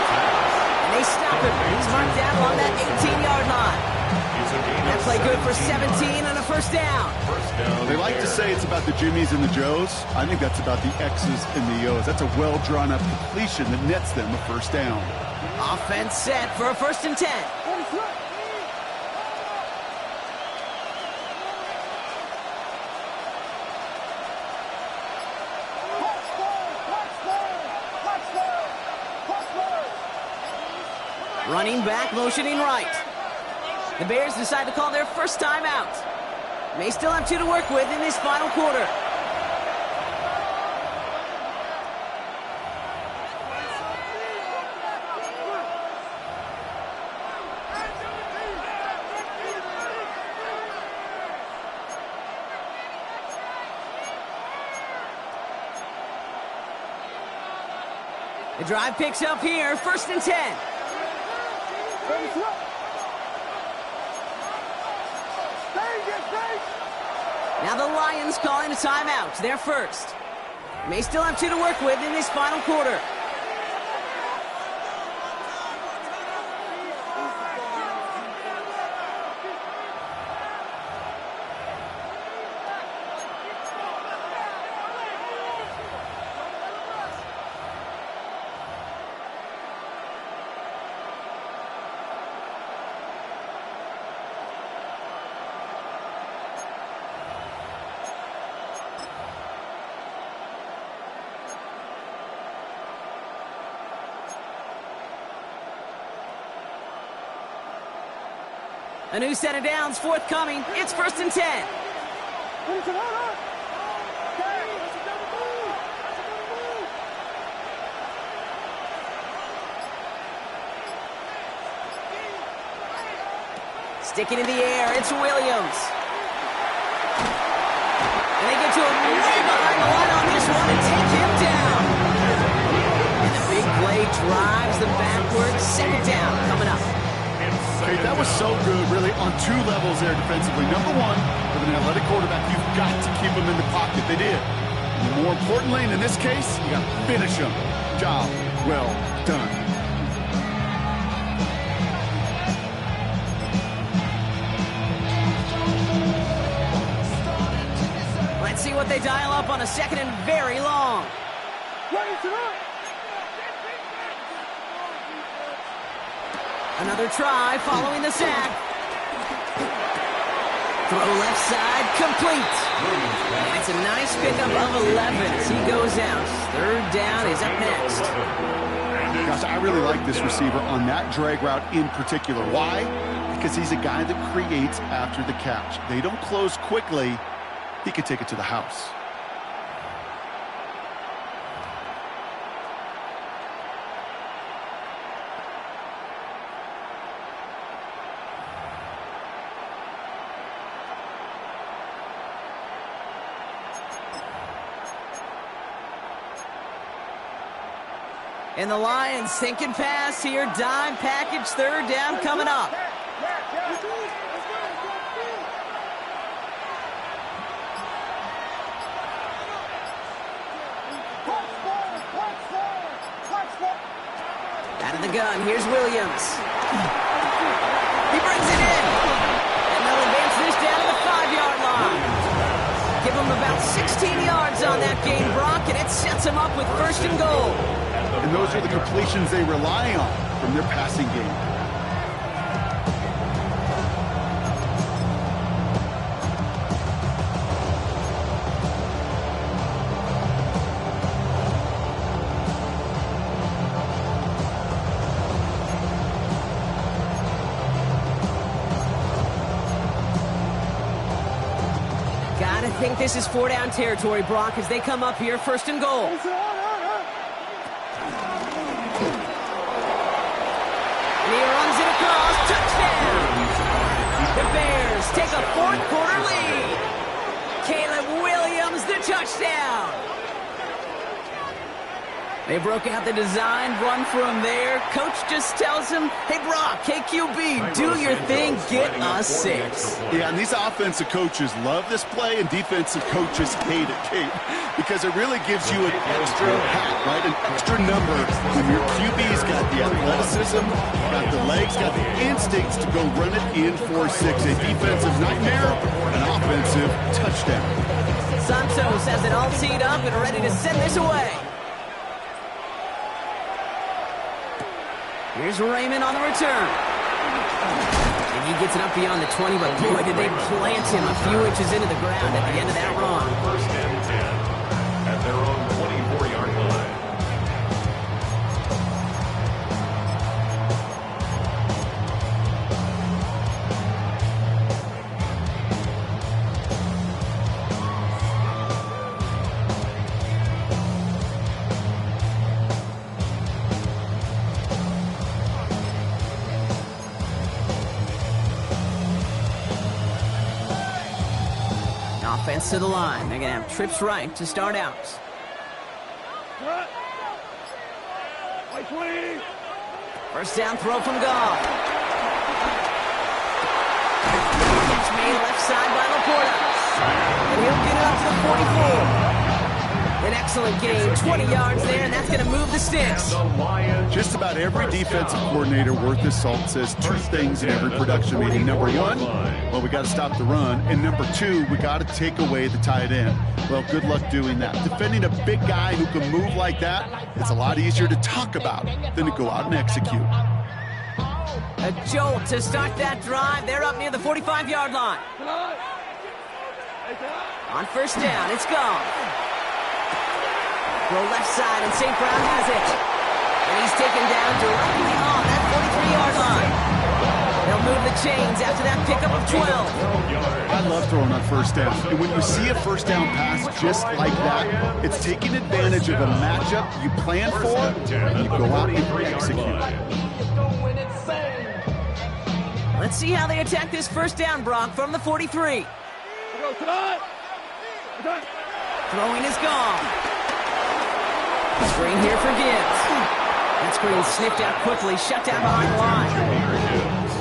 And they stop him. He's marked down along that 18-yard line. That play good for 17 and a first down. They like to say it's about the Jimmies and the Joes. I think that's about the X's and the O's. That's a well-drawn-up completion that nets them a first down. Offense set for a 1st and 10. Running back, motioning right. The Bears decide to call their first time out. May still have 2 to work with in this final quarter. The drive picks up here, 1st and 10. Now the Lions calling a timeout. They're first. May still have 2 to work with in this final quarter. A new set of downs forthcoming. It's 1st and 10. Sticking in the air, it's Williams. And they get to him way behind the line on this one and take him down. And the big play drives them backwards. 2nd down coming up. Okay, that was so good, really, on 2 levels there defensively. Number 1, with an athletic quarterback, you've got to keep them in the pocket. They did. And more importantly, in this case, you got to finish them. Job well done. Let's see what they dial up on a 2nd and very long. Another try following the sack. Throw left side, complete. And it's a nice pickup of 11 as he goes out. 3rd down is up next. Gosh, I really like this receiver on that drag route in particular. Why? Because he's a guy that creates after the catch. They don't close quickly. He could take it to the house. And the Lions thinking pass here. Dime package, 3rd down coming up. Out of the gun, here's Williams. He brings it in. And they'll advance this down to the 5-yard line. Give them about 16 yards on that gain, Brock, and it sets them up with 1st and goal. And those are the completions they rely on from their passing game. Gotta think this is 4-down territory, Brock, as they come up here, 1st and goal. And he runs it across, touchdown! The Bears take a 4th quarter lead. Caleb Williams touchdown. They broke out the design, run for him there. Coach just tells him, hey, Brock, KQB, do your thing, get us 6. Yeah, and these offensive coaches love this play, and defensive coaches hate it, Kate, because it really gives you an extra hat, right, an extra number when your QB's got the athleticism, got the legs, got the instincts to go run it in for 6. A defensive nightmare, an offensive touchdown. Santos has it all teed up and ready to send this away. Here's Raymond on the return. And he gets it up beyond the 20, but boy, did they plant him a few inches into the ground at the end of that run. First and 10 at their own 24-yard line. Offense to the line. They're going to have trips right to start out. First down throw from Goff. Catch made left side by Laporta. And he'll get it up to the 44. An excellent gain, 20 yards there, and that's going to move the sticks. Just about every defensive coordinator worth his salt says two things in every production meeting. Number one, well, we got to stop the run. And number two, we got to take away the tight end. Well, good luck doing that. Defending a big guy who can move like that, it's a lot easier to talk about than to go out and execute. A jolt to start that drive. They're up near the 45-yard line. On first down, it's gone. Throw left side, and St. Brown has it. And he's taken down directly on that 43-yard line. They'll move the chains after that pickup of 12. I love throwing on first down. And when you see a first down pass just like that, it's taking advantage of a matchup you plan for, and you go out and execute. Let's see how they attack this first down, Brock, from the 43. Throwing is gone. Screen here for Gibbs. That screen sniffed out quickly, shut down behind the line.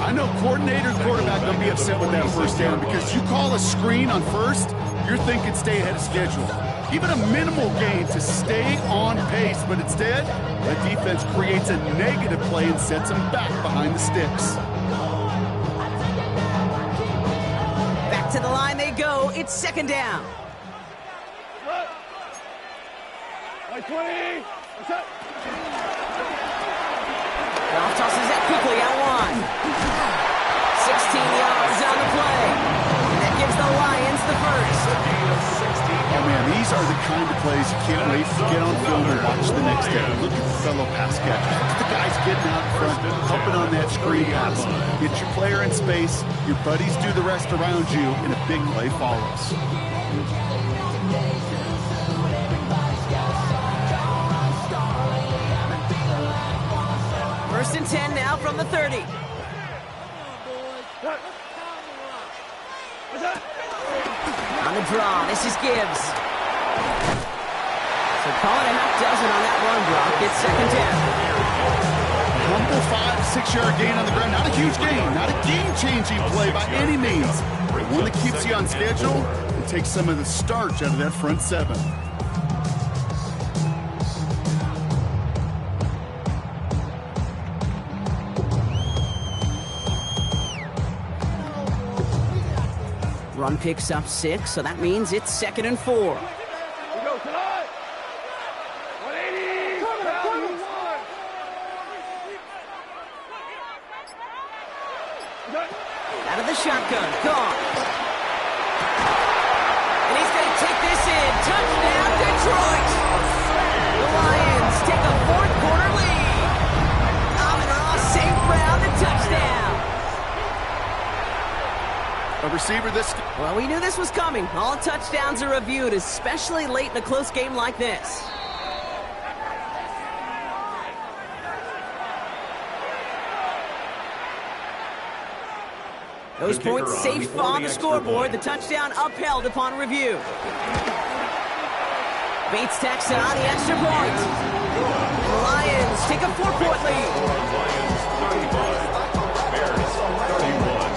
I know coordinator and quarterback going to be upset with that first down because you call a screen on first, you're thinking stay ahead of schedule. Even a minimal gain to stay on pace, but instead, the defense creates a negative play and sets them back behind the sticks. Back to the line they go. It's second down. Goff tosses that quickly out one. 16 yards on the play. And that gives the Lions the first. Oh, man, these are the kind of plays you can't wait to get on film and watch the next day. Look at the fellow pass catcher. Look at the guys getting out in front, helping on that screen pass. Get your player in space, your buddies do the rest around you, and a big play follows. First and 10 now from the 30. On the draw, this is Gibbs. So call it a half dozen on that run block. It's second down. Humble 5-6 yard gain on the ground. Not a huge gain, not a game-changing play by any means. But one that keeps you on schedule and takes some of the starch out of that front seven. Run picks up 6, so that means it's second and 4. We go tonight. 180. Out of the shotgun, gone. And he's going to take this in. Touchdown, Detroit. The Lions take a fourth quarter lead. Amon-Ra St. Brown, the touchdown. A receiver this... Well, we knew this was coming. All touchdowns are reviewed, especially late in a close game like this. Those points safe on the scoreboard. The touchdown upheld upon review. Bates tacks on the extra point. And the Lions take a 4-point lead. Lions 35, Bears 31.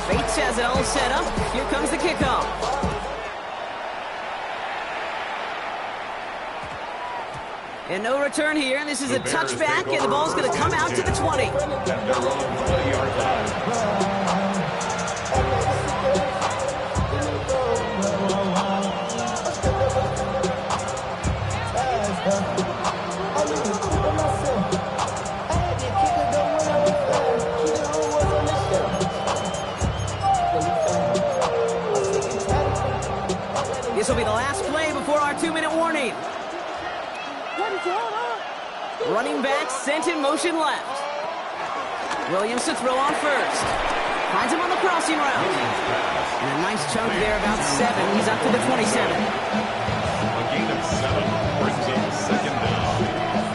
Bates has it all set up. Here comes the kickoff. And no return here. This is a touchback, and the ball's going to come out to the 20. At their own 20-yard line. This will be the last play before our 2-minute warning. Running back sent in motion left. Williams to throw on first. Finds him on the crossing route. And a nice chunk there, about 7. He's up to the 27. A gain of 7 brings up second down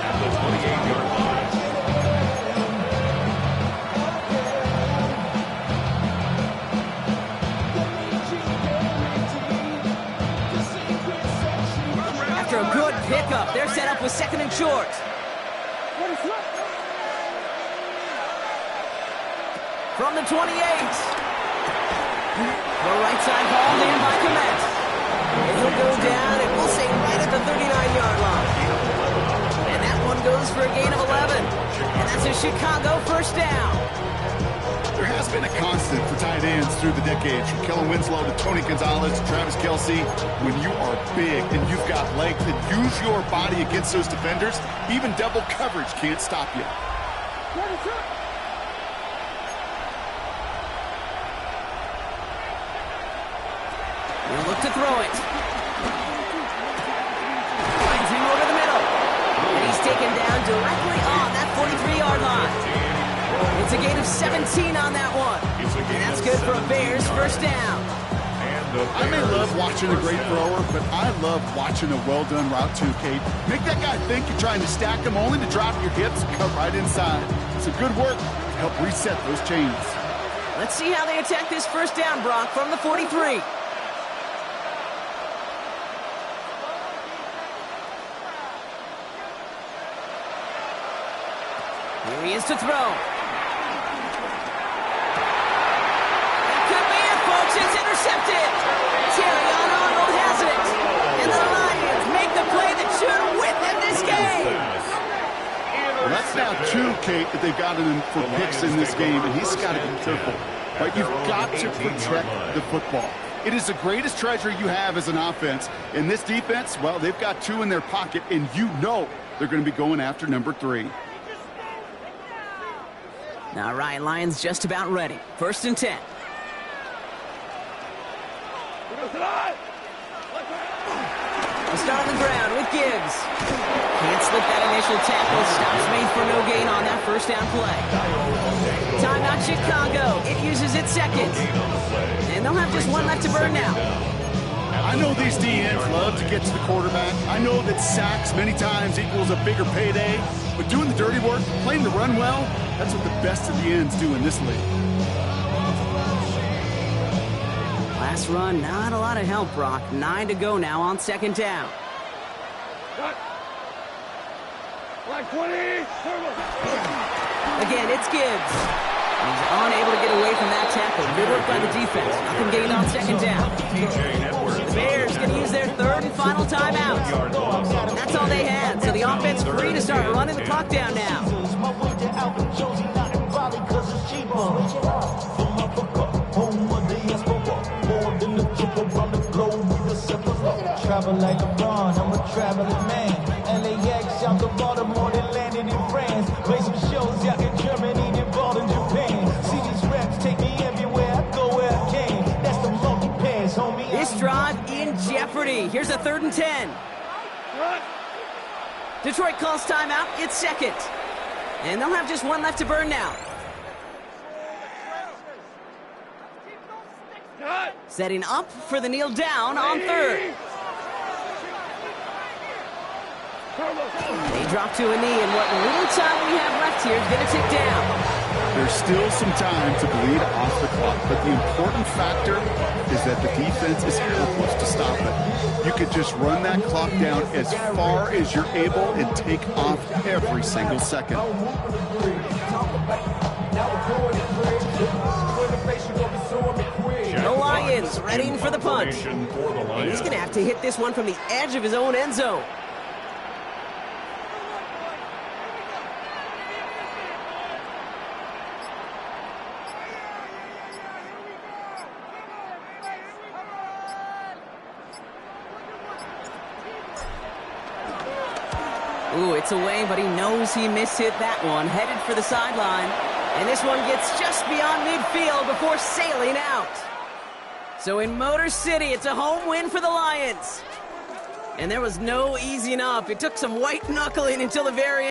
at the 28-yard line. After a good pickup, they're set up with 2nd and short. From the 28. The right side hauled in by Komet. And he'll go down, and we'll say right at the 39-yard line. And that one goes for a gain of 11. And that's a Chicago first down. There has been a constant for tight ends through the decades, from Kellen Winslow to Tony Gonzalez to Travis Kelce. When you are big and you've got length and use your body against those defenders, even double coverage can't stop you. He'll look to throw it. Finds him over the middle. And he's taken down directly on that 43-yard line. It's a gain of 17 on that one. And that's good for a Bears first down. I may love watching a great thrower, but I love watching a well-done route too, Kate. Make that guy think you're trying to stack him only to drop your hips and cut right inside. It's a good work to help reset those chains. Let's see how they attack this first down, Brock, from the 43. Here he is to throw. That could be it, folks. It's intercepted. Terrion Arnold has it. And the Lions make the play that should win them this game. Well, that's now 2, Kate, that they've got him for picks in this game, and he's got to be careful. Right? You've got to protect the football. It is the greatest treasure you have as an offense. In this defense, well, they've got 2 in their pocket, and you know they're going to be going after number 3. All right, Lions just about ready. 1st and 10. We'll start on the ground with Gibbs. Can't slip that initial tackle. Stops made for no gain on that first down play. Timeout Chicago. It uses its 2nd. And they'll have just 1 left to burn now. I know these DNs love to get to the quarterback. I know that sacks many times equals a bigger payday. But doing the dirty work, playing the run well, that's what the best of the ends do in this league. Last run, not a lot of help, Brock. 9 to go now on 2nd down. Again, it's Gibbs. He's unable to get away from that tackle. Good work by the defense. Nothing gained on 2nd down. The Bears going to use their 3rd and final timeout. That's all they had, so the offense free to start running the clock down now. Travel like LeBron, I'm a traveling man. LAX, I'm the Baltimore that landed in France. Play some shows out in Germany, then ball in Japan. See these reps take me everywhere, I go where I can. That's the monkey pass, homie. This drive in jeopardy. Here's a 3rd and 10. Detroit calls timeout. It's 2nd. And they'll have just 1 left to burn now. Setting up for the kneel down on 3rd. They drop to a knee, and what little time we have left here is going to tick down. There's still some time to bleed off the clock, but the important factor is that the defense is helpless to stop it. You could just run that clock down as far as you're able and take off every single second. The Lions readying for the punch. And he's going to have to hit this one from the edge of his own end zone. Ooh, it's away, but he knows he mishit that one. Headed for the sideline. And this one gets just beyond midfield before sailing out. So in Motor City, it's a home win for the Lions. And there was no easing up. It took some white knuckling until the very end.